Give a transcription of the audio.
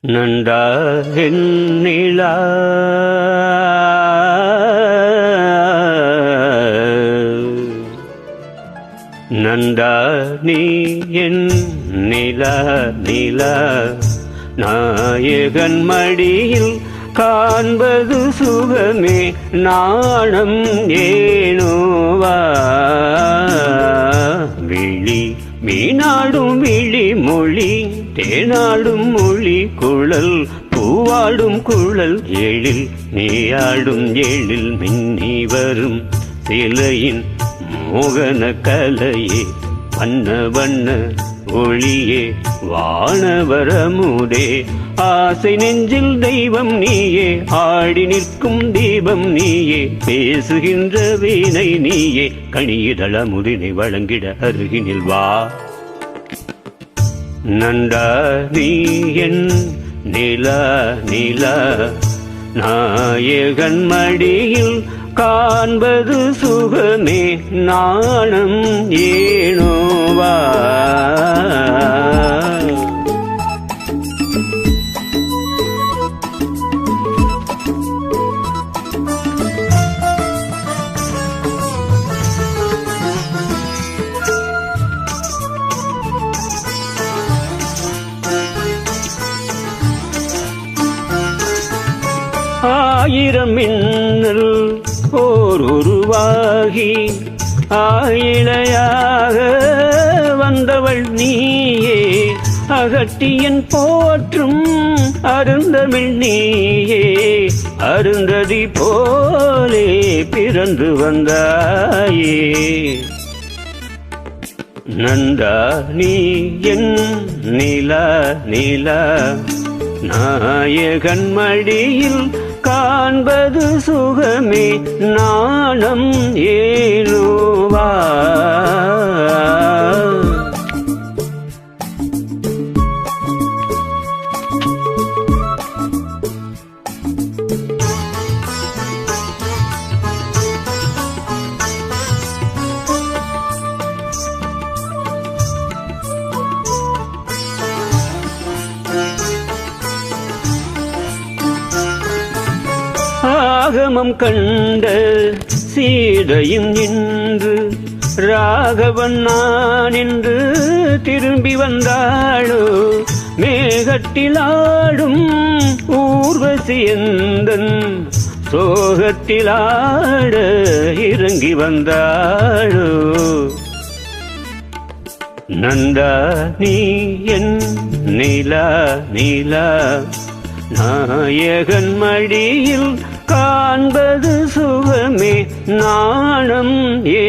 நந்தா நிலா நந்தா நீ என் நிலா நிலா நாயகன் மடியில் காண்பது சுகமே நாணம் ஏனோவா விழி மீனாடும் விழி மொழி தேனாடும் மொழி குழல் பூவாடும் குழல் எழில் நீயாடும் எழில் மின்னி வரும் சிலையின் மோகன கலையே வண்ண வண்ண ஒளியே வானவரமுதே ஆசை நெஞ்சில் தெய்வம் நீயே ஆடி நிற்கும் தீபம் நீயே பேசுகின்ற வீணை நீயே கனியிதழ முதினை வழங்கிட அருகினில் வா நந்தா நீ என் நிலா நிலா நாயகன் மடியில் காண்பது சுகமே நாணம் ஏனோவா ஆயிரம் மின்னல் ஓர் உருவாகி ஆயிழையாக வந்தவள் நீயே அகட்டியன் போற்றும் அருந்தமிழ் நீயே அருந்ததி போலே பிறந்து வந்தாயே நந்தா நீ என் நிலா நிலா நாயகன் மடியில் காண்பது சுகமே நாணம் ஏனோவா ஆகமம் கண்ட சீதையும் இன்று ராகவன் நான் என்று திரும்பி வந்தாளோ மேகத்திலாடும் ஊர்வசி எந்தன் சோகத்திலாட இறங்கி வந்தாளோ நந்தா நீ என் நிலா நிலா நாயகன் மடியில் காண்பது சுகமே நாணம் ஏ